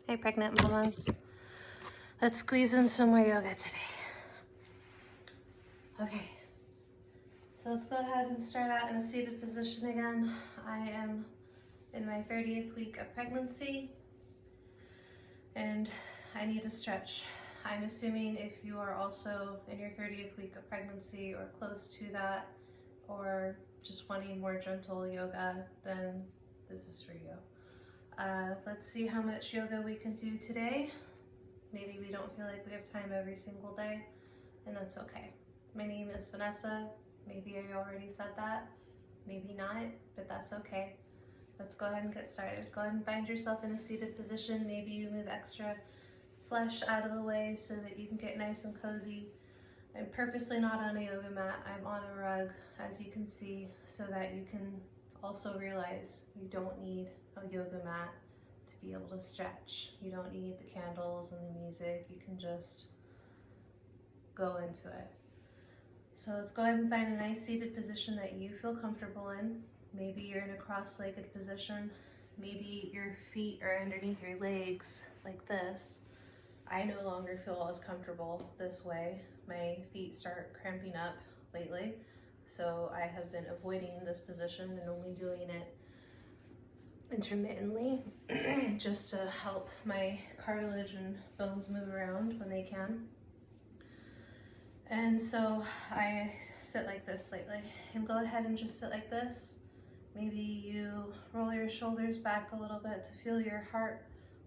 Hey, pregnant mamas. Let's squeeze in some more yoga today. Okay, so let's go ahead and start out in a seated position again. I am in my 30th week of pregnancy and I need to stretch. I'm assuming if you are also in your 30th week of pregnancy or close to that, or just wanting more gentle yoga, then this is for you. Let's see how much yoga we can do today. Maybe we don't feel like we have time every single day, and that's okay. My name is Vanessa. Maybe I already said that, maybe not, but that's okay. Let's go ahead and get started. Go ahead and find yourself in a seated position. Maybe you move extra flesh out of the way so that you can get nice and cozy. I'm purposely not on a yoga mat. I'm on a rug, as you can see, so that you can also realize you don't need a yoga mat to be able to stretch. You don't need the candles and the music. You can just go into it. So let's go ahead and find a nice seated position that you feel comfortable in. Maybe you're in a cross-legged position. Maybe your feet are underneath your legs like this. I no longer feel as comfortable this way. My feet start cramping up lately, so I have been avoiding this position and only doing it intermittently just to help my cartilage and bones move around when they can. And so I sit like this lately. And go ahead and just sit like this. Maybe you roll your shoulders back a little bit to feel your heart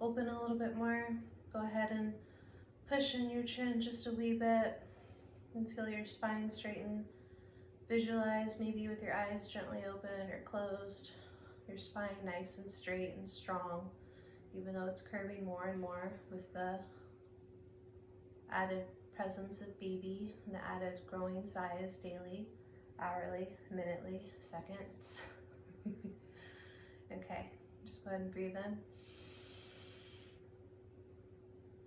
open a little bit more. Go ahead and push in your chin just a wee bit and feel your spine straighten. Visualize maybe with your eyes gently open or closed, your spine nice and straight and strong, even though it's curving more and more with the added presence of baby and the added growing size daily, hourly, minutely, seconds. Okay, just go ahead and breathe in.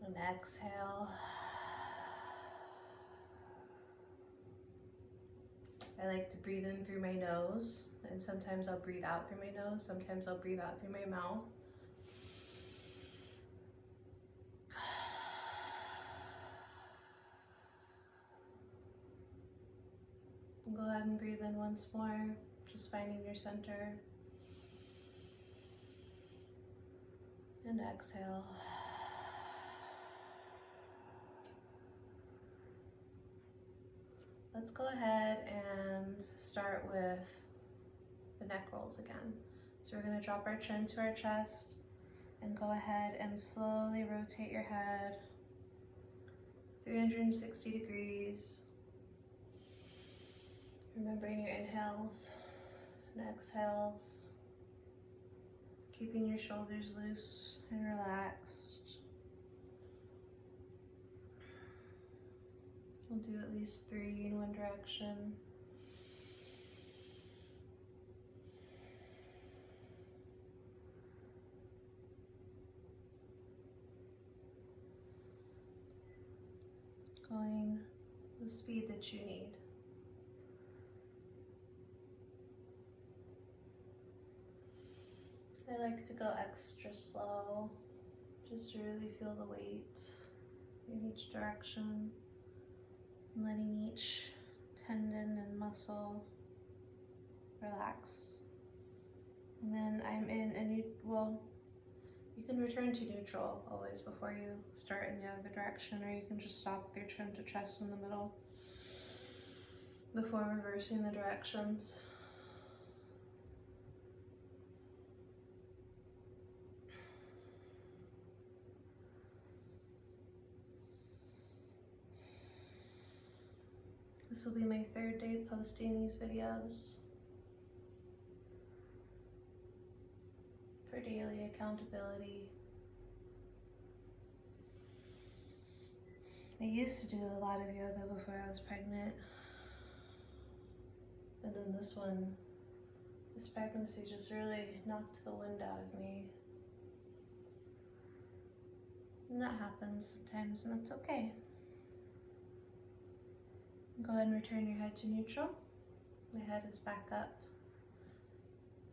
And exhale. I like to breathe in through my nose, and sometimes I'll breathe out through my nose, sometimes I'll breathe out through my mouth. And go ahead and breathe in once more, just finding your center. And exhale. Let's go ahead and start with the neck rolls again. So we're going to drop our chin to our chest and go ahead and slowly rotate your head 360 degrees. Remembering your inhales and exhales. Keeping your shoulders loose and relaxed. We'll do at least 3 in one direction. Going the speed that you need. I like to go extra slow, just to really feel the weight in each direction. Letting each tendon and muscle relax. And then I'm in a you can return to neutral always before you start in the other direction, or you can just stop with your chin to chest in the middle before reversing the directions. This will be my 3rd day posting these videos for daily accountability. I used to do a lot of yoga before I was pregnant, and then this pregnancy just really knocked the wind out of me. And that happens sometimes, and that's okay. Go ahead and return your head to neutral. My head is back up.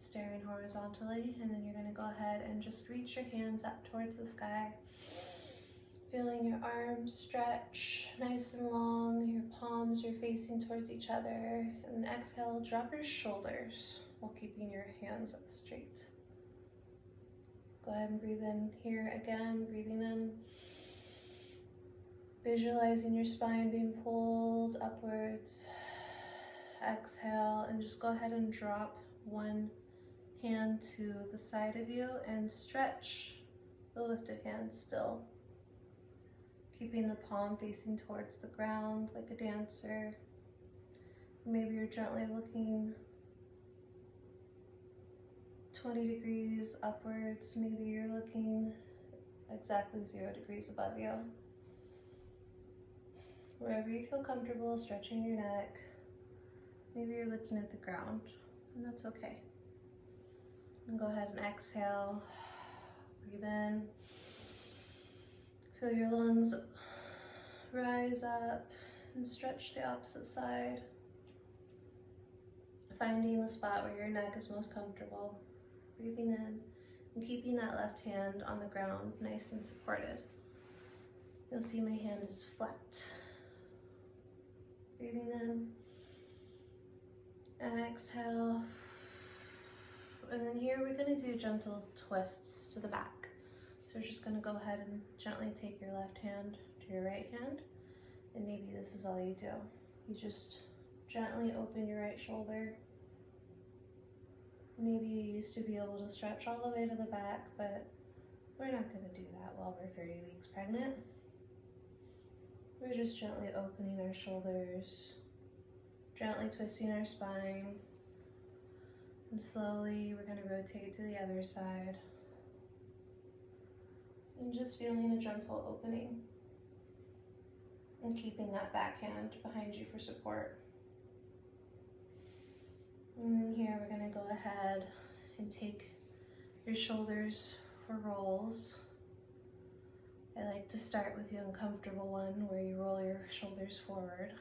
staring horizontally, and then you're going to go ahead and just reach your hands up towards the sky, feeling your arms stretch nice and long, your palms are facing towards each other, and then exhale, drop your shoulders while keeping your hands up straight. Go ahead and breathe in here again, breathing in, visualizing your spine being pulled upwards. Exhale, and just go ahead and drop one hand to the side of you and stretch the lifted hand still, keeping the palm facing towards the ground like a dancer. Maybe you're gently looking 20 degrees upwards. Maybe you're looking exactly 0 degrees above you. Wherever you feel comfortable, stretching your neck. Maybe you're looking at the ground, and that's okay. And go ahead and exhale. Breathe in. Feel your lungs rise up and stretch the opposite side, finding the spot where your neck is most comfortable. Breathing in and keeping that left hand on the ground nice and supported. You'll see my hand is flat. Breathing in. Exhale. And then here we're going to do gentle twists to the back. So we're just going to go ahead and gently take your left hand to your right hand. And maybe this is all you do. You just gently open your right shoulder. Maybe you used to be able to stretch all the way to the back, but we're not going to do that while we're 30 weeks pregnant. We're just gently opening our shoulders, gently twisting our spine, and slowly we're going to rotate to the other side. And just feeling a gentle opening and keeping that back hand behind you for support. And then here we're going to go ahead and take your shoulders for rolls. I like to start with the uncomfortable one where you roll your shoulders forward.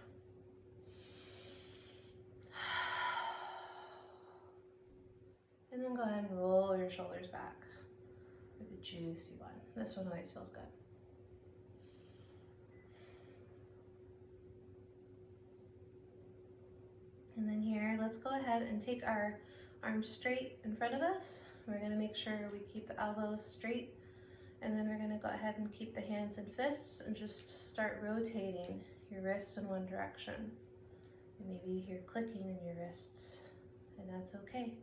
And then go ahead and roll your shoulders back for the juicy one. This one always feels good. And then here, let's go ahead and take our arms straight in front of us. We're going to make sure we keep the elbows straight. And then we're going to go ahead and keep the hands in fists and just start rotating your wrists in one direction. And maybe you hear clicking in your wrists, and that's okay.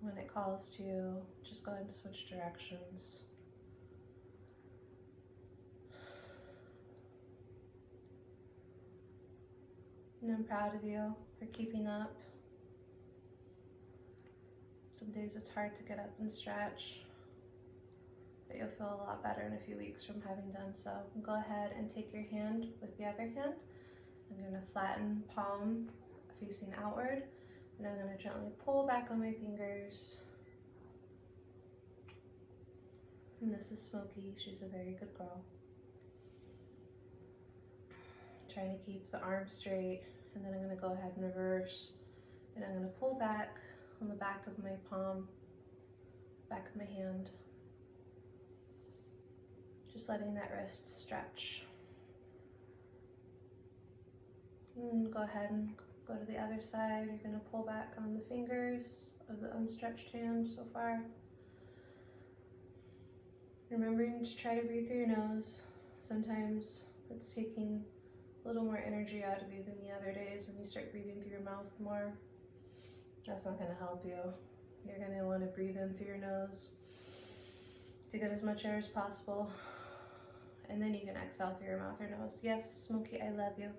When it calls to, just go ahead and switch directions. And I'm proud of you for keeping up. Some days it's hard to get up and stretch, but you'll feel a lot better in a few weeks from having done so. Go ahead and take your hand with the other hand. I'm going to flatten palm facing outward, and I'm going to gently pull back on my fingers. And this is Smokey. She's a very good girl. Trying to keep the arm straight, and then I'm going to go ahead and reverse, and I'm going to pull back on the back of my palm, back of my hand, just letting that wrist stretch. And then go ahead and go to the other side. You're going to pull back on the fingers of the unstretched hand so far. Remembering to try to breathe through your nose. Sometimes it's taking a little more energy out of you than the other days when you start breathing through your mouth more. That's not going to help you. You're going to want to breathe in through your nose to get as much air as possible. And then you can exhale through your mouth or nose. Yes, Smokey, I love you.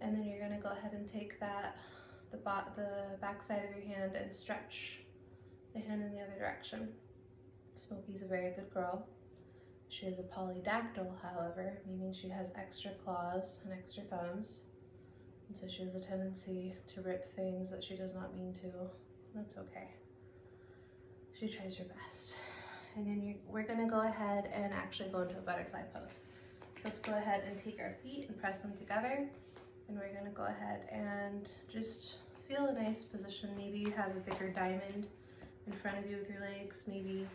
And then you're going to go ahead and take the back side of your hand and stretch the hand in the other direction. Smokey's a very good girl. She is a polydactyl, however, meaning she has extra claws and extra thumbs. And so she has a tendency to rip things that she does not mean to. That's okay. She tries her best. And then we're going to go ahead and actually go into a butterfly pose. So let's go ahead and take our feet and press them together. And we're gonna go ahead and just feel a nice position. Maybe you have a bigger diamond in front of you with your legs. Maybe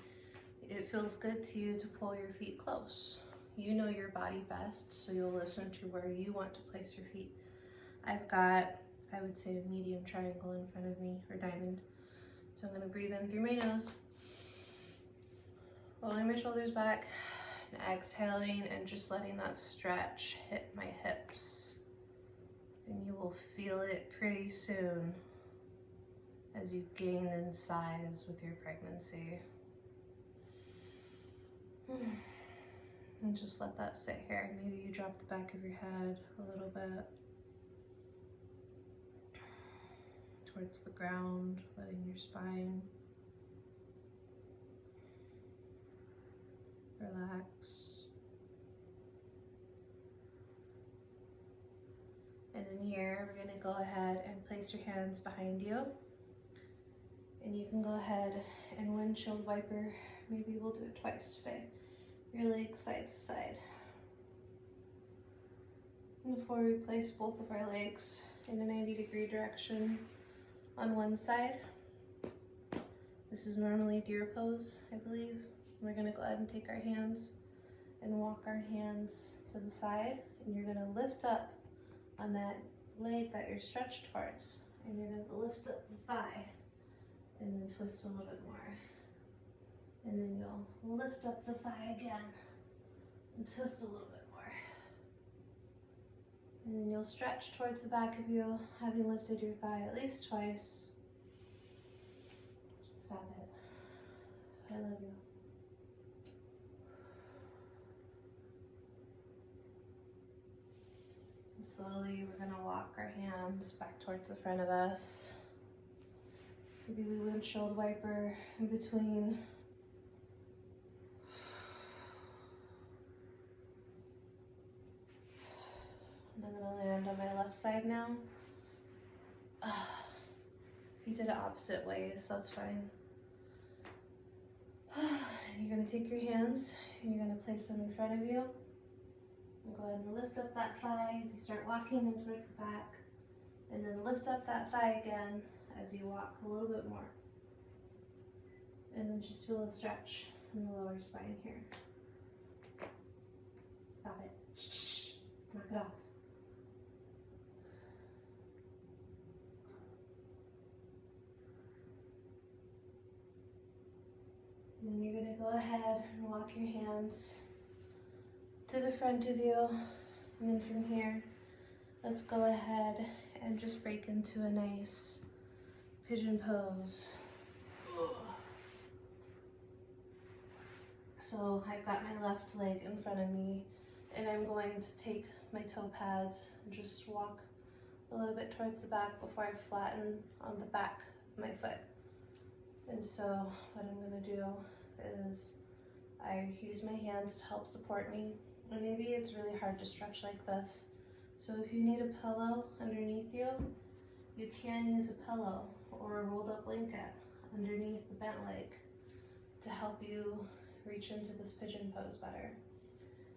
it feels good to you to pull your feet close. You know your body best, so you'll listen to where you want to place your feet. I've got, I would say, a medium triangle in front of me, or diamond. So I'm gonna breathe in through my nose, rolling my shoulders back, and exhaling and just letting that stretch hit my hips. And you will feel it pretty soon as you gain in size with your pregnancy. And just let that sit here. Maybe you drop the back of your head a little bit towards the ground, letting your spine relax. And then here, we're gonna go ahead and place your hands behind you. And you can go ahead and windshield wiper. Maybe we'll do it twice today. Your legs side to side. And before we place both of our legs in a 90-degree direction on one side, this is normally deer pose, I believe. We're gonna go ahead and take our hands and walk our hands to the side, and you're gonna lift up on that leg that you're stretched towards, and you're going to lift up the thigh and then twist a little bit more, and then you'll lift up the thigh again and twist a little bit more, and then you'll stretch towards the back of you, having lifted your thigh at least twice. Stop it. I love you. Slowly, we're gonna walk our hands back towards the front of us. Maybe we windshield wiper in between. And I'm gonna land on my left side now. You did it opposite ways, so that's fine. You're gonna take your hands and you're gonna place them in front of you. And go ahead and lift up that thigh as you start walking in towards the back. And then lift up that thigh again as you walk a little bit more. And then just feel a stretch in the lower spine here. Stop it. Shh. Knock it off. And then you're going to go ahead and walk your hands to the front of you, and then from here, let's go ahead and just break into a nice pigeon pose. So I've got my left leg in front of me, and I'm going to take my toe pads and just walk a little bit towards the back before I flatten on the back of my foot. And so what I'm going to do is I use my hands to help support me. And maybe it's really hard to stretch like this. So if you need a pillow underneath you, you can use a pillow or a rolled up blanket underneath the bent leg to help you reach into this pigeon pose better.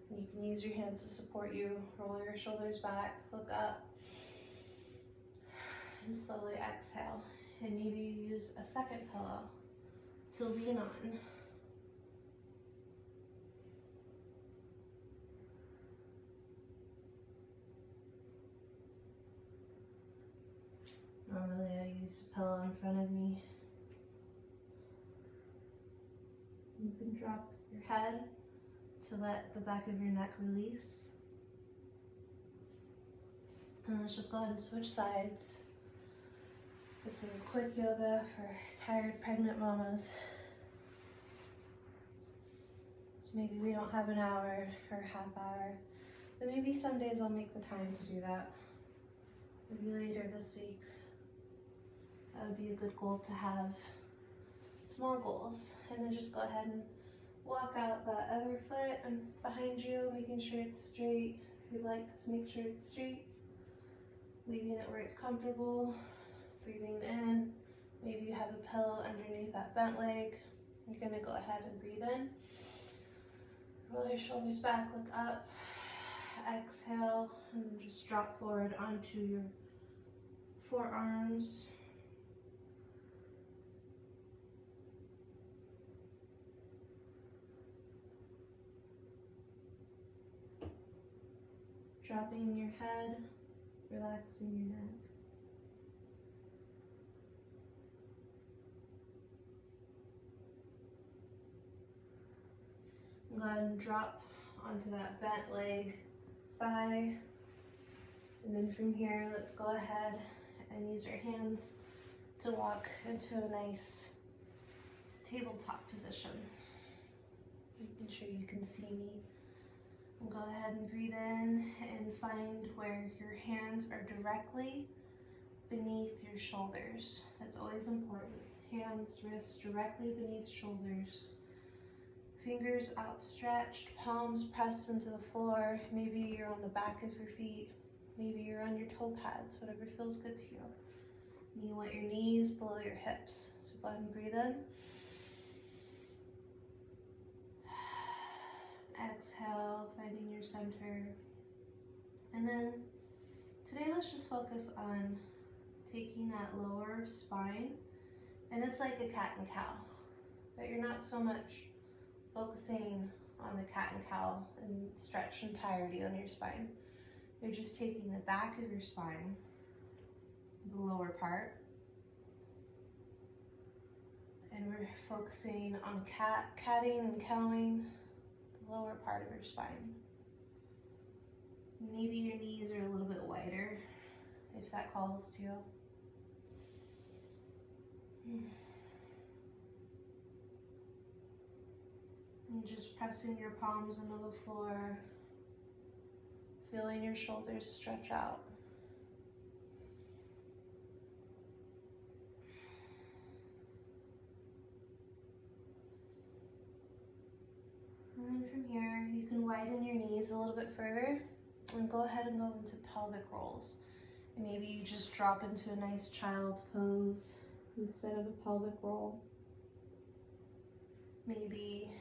And you can use your hands to support you, roll your shoulders back, look up, and slowly exhale. And maybe you use a second pillow to lean on. Normally I use a pillow in front of me. You can drop your head to let the back of your neck release. And let's just go ahead and switch sides. This is quick yoga for tired pregnant mamas. So maybe we don't have an hour or a half hour, but maybe some days I'll make the time to do that. Maybe later this week. That would be a good goal to have. Small goals. And then just go ahead and walk out that other foot and behind you, making sure it's straight. If you'd like to make sure it's straight, leaving it where it's comfortable. Breathing in. Maybe you have a pillow underneath that bent leg. You're going to go ahead and breathe in. Roll your shoulders back, look up. exhale, and then just drop forward onto your forearms. Dropping your head, relaxing your neck. Go ahead and drop onto that bent leg, thigh. And then from here, let's go ahead and use your hands to walk into a nice tabletop position. Making sure you can see me. And go ahead and breathe in and find where your hands are directly beneath your shoulders. That's always important. Hands, wrists directly beneath shoulders. Fingers outstretched, palms pressed into the floor. Maybe you're on the back of your feet. Maybe you're on your toe pads, whatever feels good to you. You want your knees below your hips. So go ahead and breathe in. Exhale, finding your center. And then today let's just focus on taking that lower spine. And it's like a cat and cow, but you're not so much focusing on the cat and cow and stretch entirety on your spine. You're just taking the back of your spine, the lower part, and we're focusing on catting and cowing the lower part of your spine. Maybe your knees are a little bit wider if that calls to you. And just pressing your palms into the floor, feeling your shoulders stretch out. And then from here, you can widen your knees a little bit further and go ahead and go into pelvic rolls. And maybe you just drop into a nice child's pose instead of a pelvic roll. Maybe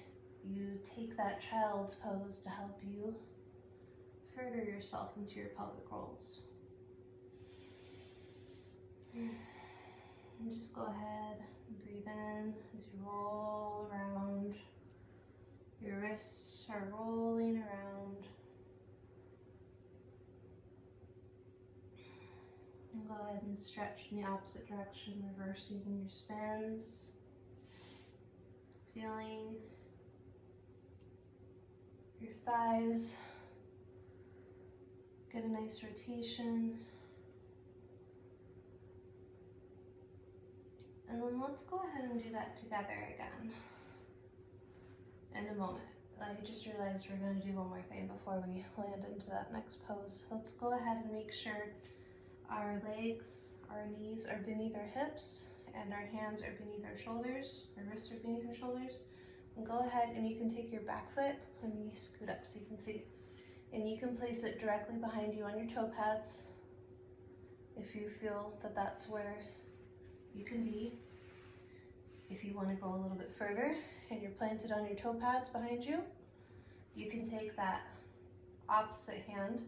you take that child's pose to help you further yourself into your pelvic rolls. And just go ahead and breathe in as you roll around. Your wrists are rolling around. And go ahead and stretch in the opposite direction, reversing your spins. Feeling your thighs get a nice rotation. And then let's go ahead and do that together again in a moment. I just realized we're going to do one more thing before we land into that next pose. Let's go ahead and make sure our legs, our knees are beneath our hips and our hands are beneath our shoulders, our wrists are beneath our shoulders. And go ahead and you can take your back foot, let me scoot up so you can see. And you can place it directly behind you on your toe pads if you feel that that's where you can be. If you want to go a little bit further and you're planted on your toe pads behind you, you can take that opposite hand,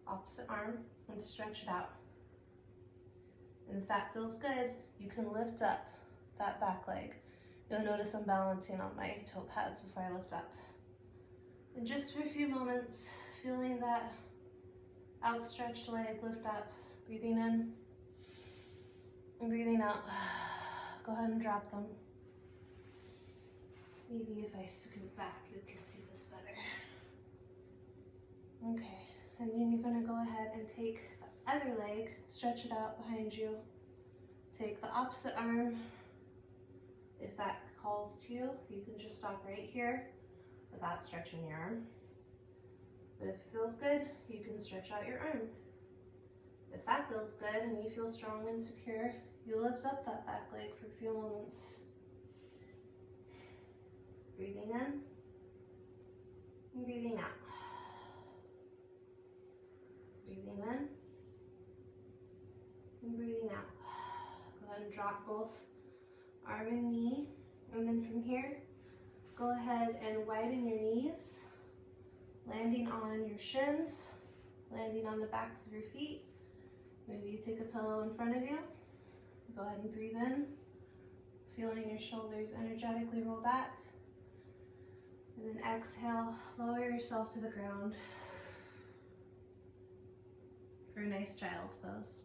opposite arm, and stretch it out. And if that feels good, you can lift up that back leg. You'll notice I'm balancing on my toe pads before I lift up. And just for a few moments, feeling that outstretched leg lift up, breathing in and breathing out. Go ahead and drop them. Maybe if I scoot back, you can see this better. Okay, and then you're gonna go ahead and take the other leg, stretch it out behind you. Take the opposite arm. If that calls to you, you can just stop right here without stretching your arm. But if it feels good, you can stretch out your arm. If that feels good and you feel strong and secure, you lift up that back leg for a few moments. Breathing in and breathing out. Breathing in and breathing out. Go ahead and drop both arm and knee. And then from here, go ahead and widen your knees, landing on your shins landing on the backs of your feet. Maybe you take a pillow in front of you. Go ahead and breathe in, feeling your shoulders energetically roll back. And then exhale, lower yourself to the ground for a nice child's pose.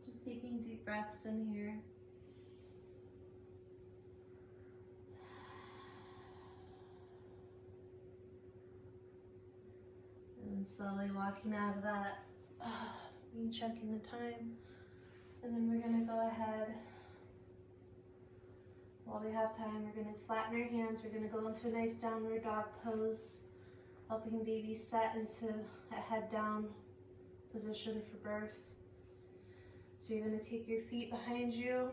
Just taking deep breaths in here. And slowly walking out of that, me checking the time. And then we're gonna go ahead, while we have time, we're gonna flatten our hands. We're gonna go into a nice downward dog pose, helping baby set into a head down position for birth. So you're gonna take your feet behind you,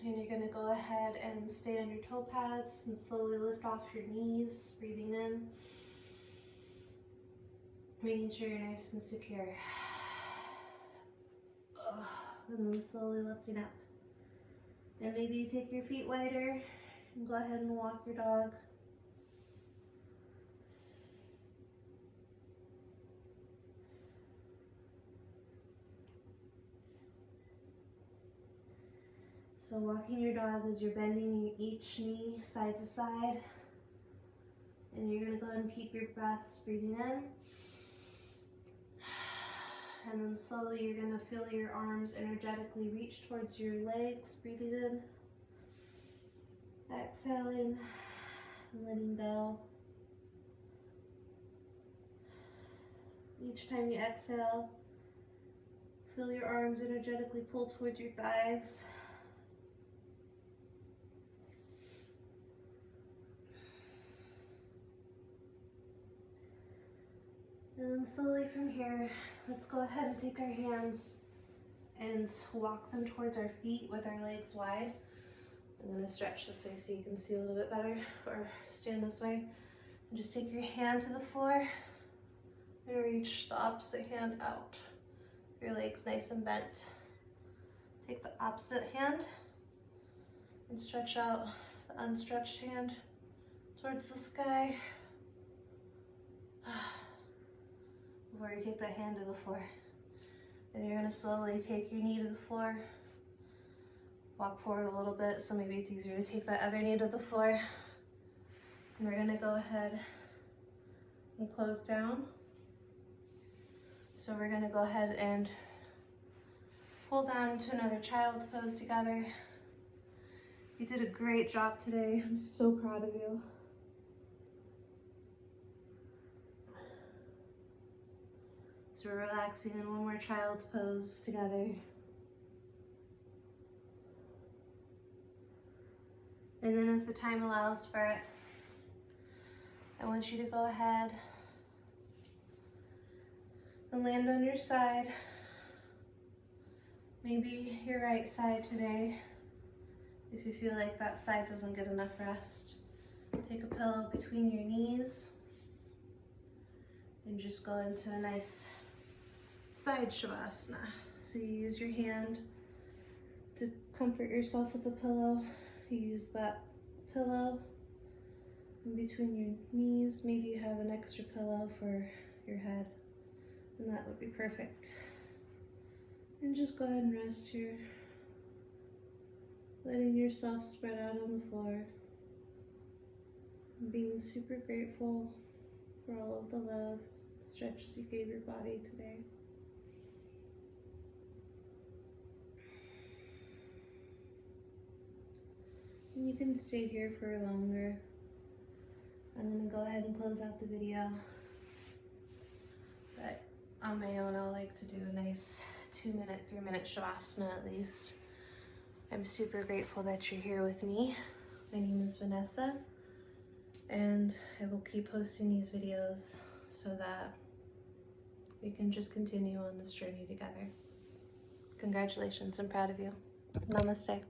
and you're gonna go ahead and stay on your toe pads and slowly lift off your knees, breathing in. Making sure you're nice and secure. And then slowly lifting up. And maybe you take your feet wider and go ahead and walk your dog. So walking your dog as you're bending each knee side to side. And you're gonna go ahead and keep your breaths breathing in. And then slowly you're gonna feel your arms energetically reach towards your legs, breathing in. Exhaling and letting go. Each time you exhale, feel your arms energetically pull towards your thighs. And then slowly from here, let's go ahead and take our hands and walk them towards our feet with our legs wide. I'm gonna stretch this way so you can see a little bit better, or stand this way. And just take your hand to the floor and reach the opposite hand out. Your legs nice and bent. Take the opposite hand and stretch out the unstretched hand towards the sky. Before you take that hand to the floor. And you're gonna slowly take your knee to the floor. Walk forward a little bit, so maybe it's easier to take that other knee to the floor. And we're gonna go ahead and close down. So we're gonna go ahead and pull down into another child's pose together. You did a great job today. I'm so proud of you. So we're relaxing in one more child's pose together. And then if the time allows for it, I want you to go ahead and land on your side. Maybe your right side today, if you feel like that side doesn't get enough rest. Take a pillow between your knees and just go into a nice side shavasana. So you use your hand to comfort yourself with a pillow. You use that pillow in between your knees. Maybe you have an extra pillow for your head, and that would be perfect. And just go ahead and rest here, letting yourself spread out on the floor, and being super grateful for all of the love, the stretches you gave your body today. And you can stay here for longer. I'm gonna go ahead and close out the video. But on my own, I like to do a nice 2-minute, 3-minute shavasana at least. I'm super grateful that you're here with me. My name is Vanessa, and I will keep posting these videos so that we can just continue on this journey together. Congratulations, I'm proud of you. Namaste.